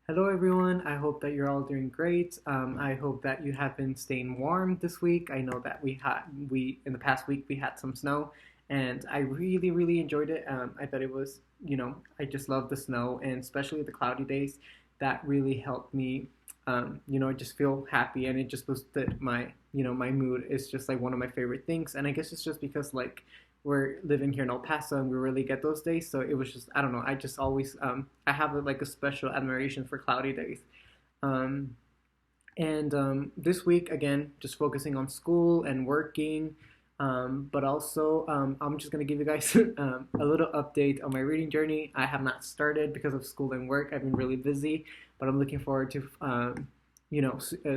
Hello, everyone. I hope that you're all doing great. I hope that you have been staying warm this week. I know that we in the past week we had some snow, and I really enjoyed it. I thought it was, I just love the snow, and especially the cloudy days. That really helped me, just feel happy, and it just boosted my mood. It's just like one of my favorite things, and I guess it's just because like we're living here in El Paso and we really get those days. So it was just, I don't know. I just always I have like a special admiration for cloudy days. Um, and this week again, just focusing on school and working. But also, I'm just gonna give you guys a little update on my reading journey. I have not started because of school and work. I've been really busy, but I'm looking forward to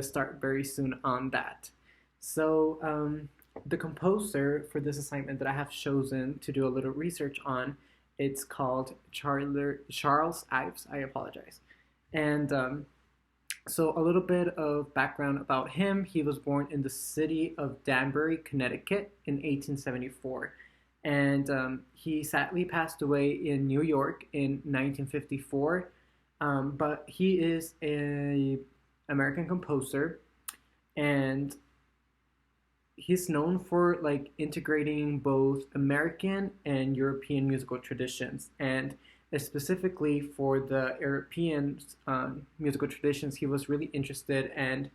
start very soon on that. So the composer for this assignment that I have chosen to do a little research on, it's called Charles Ives. I apologize. And a little bit of background about him. He was born in the city of Danbury, Connecticut in 1874. And he sadly passed away in New York in 1954. But he is a American composer, and he's known for like integrating both American and European musical traditions. And specifically for the European musical traditions, he was really interested, and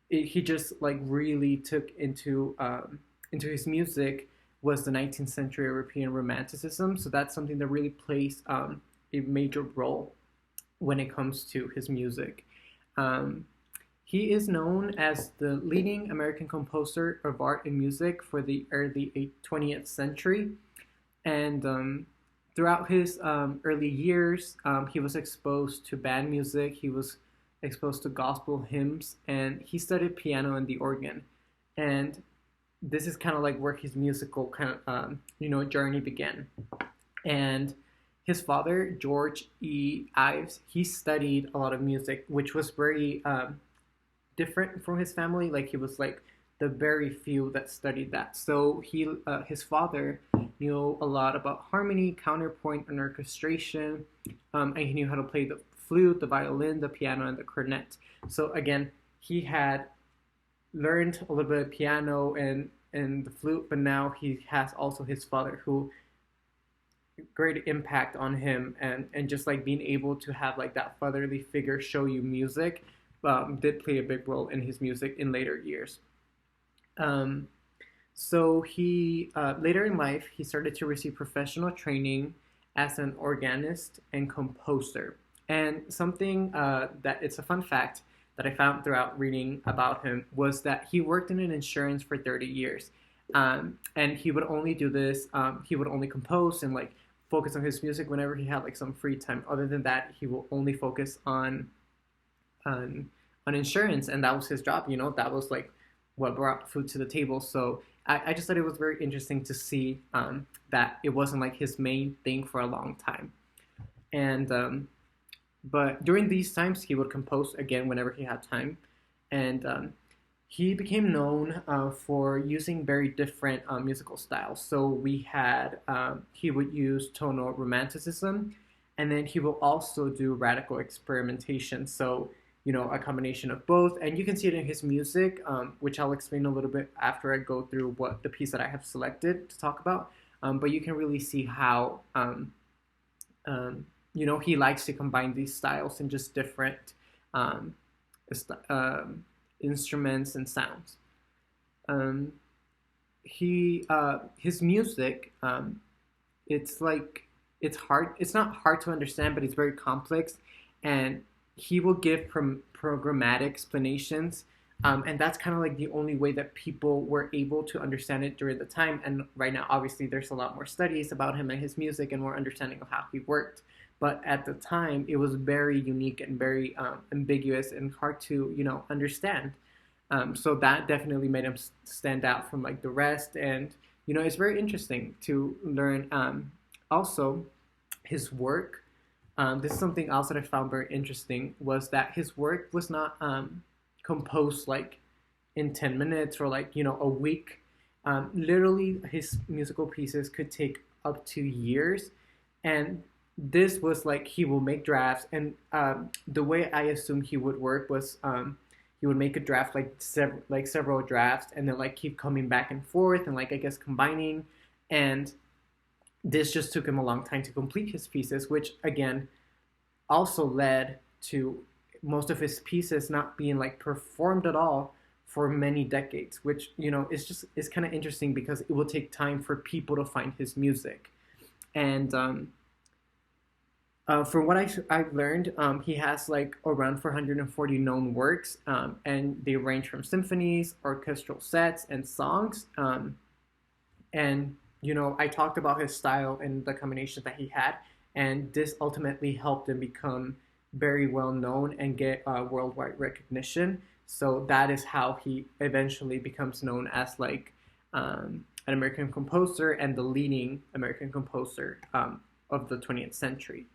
he just like really took into his music was the 19th century European Romanticism. So that's something that really plays a major role when it comes to his music. Um, he is known as the leading American composer of art and music for the early 20th century. And throughout his early years, he was exposed to band music, he was exposed to gospel hymns, and he studied piano and the organ. And this is kind of like where his musical journey began. And his father, George E. Ives, he studied a lot of music, which was very different from his family. Like he was like the very few that studied that. So his father knew a lot about harmony, counterpoint, and orchestration, and he knew how to play the flute, the violin, the piano, and the cornet. So again, he had learned a little bit of piano and the flute, but now he has also his father who great impact on him, and just like being able to have like that fatherly figure show you music did play a big role in his music in later years. Um, so he later in life he started to receive professional training as an organist and composer. And something that it's a fun fact that I found throughout reading about him was that he worked in an insurance for 30 years. And he would only do this. He would only compose and like focus on his music whenever he had like some free time. Other than that, he will only focus on on insurance, and that was his job. That was like what brought food to the table. So I just thought it was very interesting to see that it wasn't like his main thing for a long time. And but during these times, he would compose again whenever he had time, and he became known for using very different musical styles. So we had he would use tonal romanticism, and then he will also do radical experimentation. So a combination of both, and you can see it in his music, which I'll explain a little bit after I go through what the piece that I have selected to talk about. But you can really see how he likes to combine these styles and just different um, instruments and sounds. Um, his music, it's like it's hard. It's not hard to understand, but it's very complex, and he will give programmatic explanations. And that's kind of like the only way that people were able to understand it during the time. And right now, obviously, there's a lot more studies about him and his music and more understanding of how he worked. But at the time, it was very unique and very ambiguous and hard to understand. So that definitely made him stand out from like the rest. And it's very interesting to learn. Also, his work. This is something else that I found very interesting was that his work was not composed like in 10 minutes or like a week. Literally, his musical pieces could take up to years, and this was like he will make drafts, and the way I assume he would work was he would make a draft like several drafts, and then like keep coming back and forth, and like I guess combining, and this just took him a long time to complete his pieces, which again also led to most of his pieces not being like performed at all for many decades, which is kind of interesting because it will take time for people to find his music. And from what I've learned, he has like around 440 known works, and they range from symphonies, orchestral sets, and songs. And I talked about his style and the combinations that he had, and this ultimately helped him become very well known and get worldwide recognition. So that is how he eventually becomes known as like an American composer and the leading American composer of the 20th century.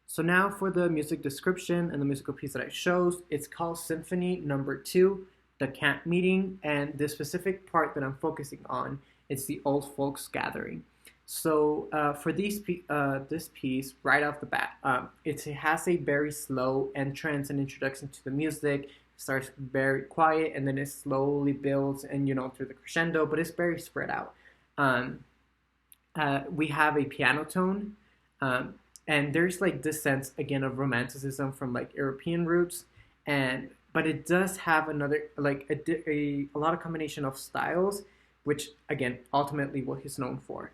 So now for the music description and the musical piece that I chose, it's called Symphony Number 2, the Camp Meeting, and the specific part that I'm focusing on is the Old Folks Gathering. So for this piece, right off the bat, it has a very slow entrance and introduction to the music. It starts very quiet, and then it slowly builds, and through the crescendo, but it's very spread out. We have a piano tone, and there's like this sense again of romanticism from like European roots, but it does have another like a lot of combination of styles, which again ultimately what he's known for.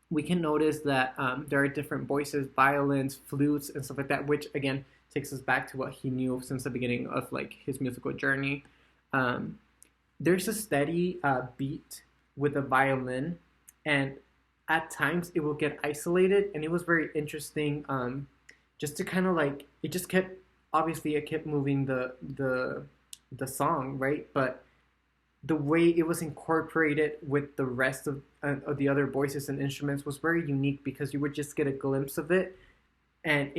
We can notice that there are different voices, violins, flutes, and stuff like that, which again takes us back to what he knew since the beginning of like his musical journey. There's a steady beat with a violin, and at times it will get isolated, and it was very interesting just to kind of like it just kept obviously it kept moving the song, right? But the way it was incorporated with the rest of the other voices and instruments was very unique because you would just get a glimpse of it, and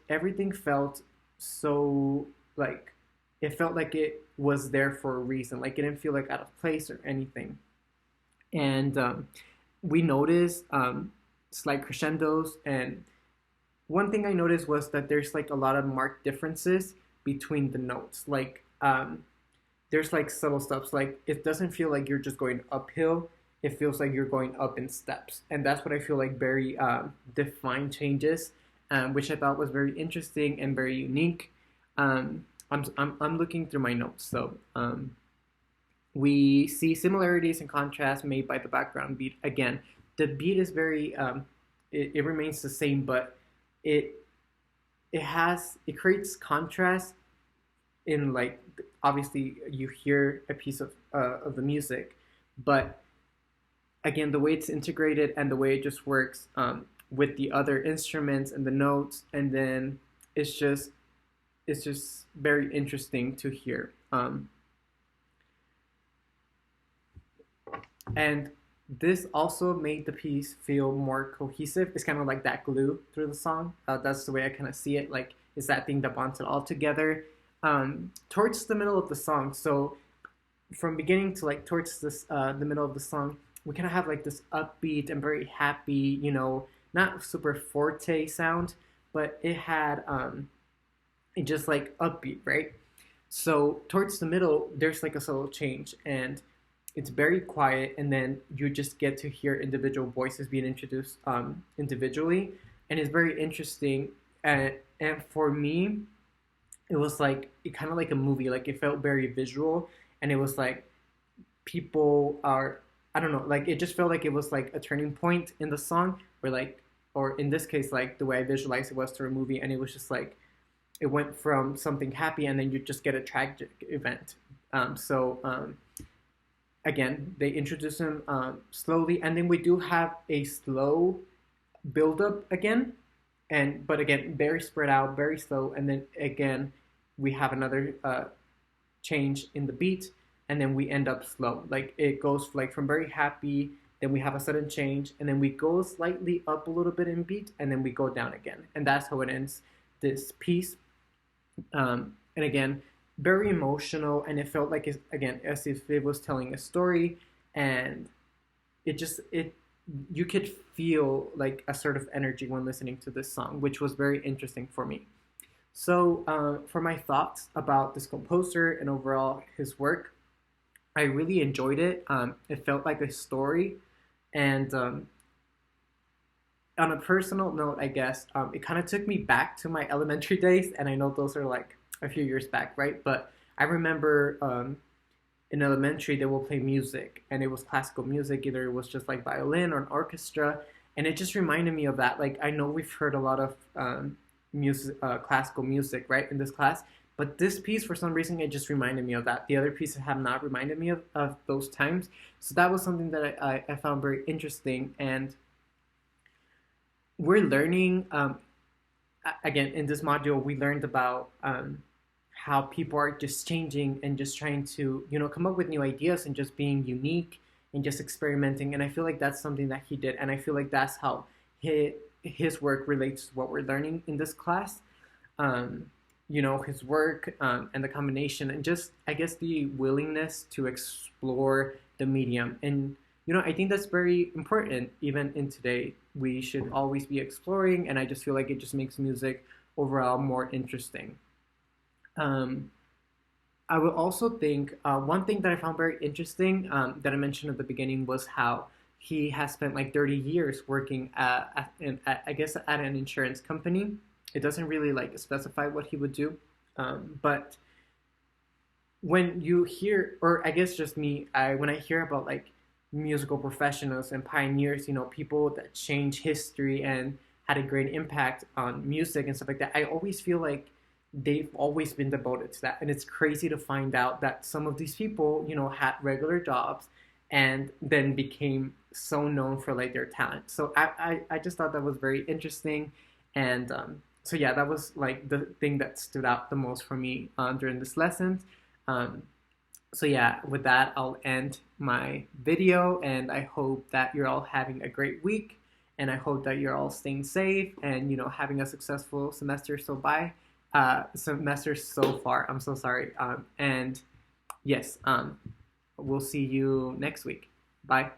everything felt so like it felt like it was there for a reason. Like it didn't feel like out of place or anything. And we noticed slight crescendos, and one thing I noticed was that there's like a lot of marked differences between the notes. Like there's like subtle steps. Like it doesn't feel like you're just going uphill. It feels like you're going up in steps, and that's what I feel like very defined changes, which I thought was very interesting and very unique. I'm looking through my notes, so we see similarities and contrasts made by the background beat. Again, the beat is very it remains the same, but it creates contrast in like obviously you hear a piece of the music, but again the way it's integrated and the way it just works with the other instruments and the notes, and then it's just very interesting to hear. And this also made the piece feel more cohesive. It's kind of like that glue through the song. That's the way I kind of see it. Like it's that thing that bonds it all together. Towards the middle of the song, so from beginning to like towards this the middle of the song, we kind of have like this upbeat and very happy, not super forte sound, but it had it just like upbeat, right? So towards the middle, there's like a subtle change, and it's very quiet, and then you just get to hear individual voices being introduced individually, and it's very interesting. And for me, it was like it kind of like a movie. Like it felt very visual, and it was like people are I don't know, like it just felt like it was like a turning point in the song, where like, or in this case, like the way I visualized it was through a movie, and it was just like it went from something happy, and then you just get a tragic event. Again, they introduce him slowly, and then we do have a slow build-up again, but again, very spread out, very slow, and then again, we have another change in the beat, and then we end up slow. Like it goes like from very happy, then we have a sudden change, and then we go slightly up a little bit in beat, and then we go down again, and that's how it ends this piece. And again, very emotional, and it felt like again as if it was telling a story, and it you could feel like a sort of energy when listening to this song, which was very interesting for me. So, for my thoughts about this composer and overall his work, I really enjoyed it. It felt like a story, and on a personal note, I guess it kind of took me back to my elementary days, and I know those are like a few years back, right? But I remember in elementary they will play music, and it was classical music. Either it was just like violin or an orchestra, and it just reminded me of that. Like I know we've heard a lot of music, classical music, right, in this class, but this piece for some reason it just reminded me of that. The other pieces have not reminded me of those times, so that was something that I found very interesting. And we're learning again in this module we learned about how people are just changing and just trying to come up with new ideas and just being unique and just experimenting, and I feel like that's something that he did, and I feel like that's how his work relates to what we're learning in this class. um, his work, and the combination and just I guess the willingness to explore the medium. And I think that's very important. Even in today we should always be exploring, and I just feel like it just makes music overall more interesting. um, I would also think one thing that I found very interesting, that I mentioned at the beginning, was how he has spent like 30 years working I guess at an insurance company. It doesn't really like specify what he would do, but when you hear, or I guess just me, when I hear about like musical professionals and pioneers, people that change history and had a great impact on music and stuff like that, I always feel like they've always been devoted to that. And it's crazy to find out that some of these people, had regular jobs and then became so known for like their talent. So I just thought that was very interesting. And so yeah, that was like the thing that stood out the most for me during this lesson. Um, so yeah, with that, I'll end my video, and I hope that you're all having a great week, and I hope that you're all staying safe and having a successful semester so far. I'm so sorry. And yes, we'll see you next week. Bye.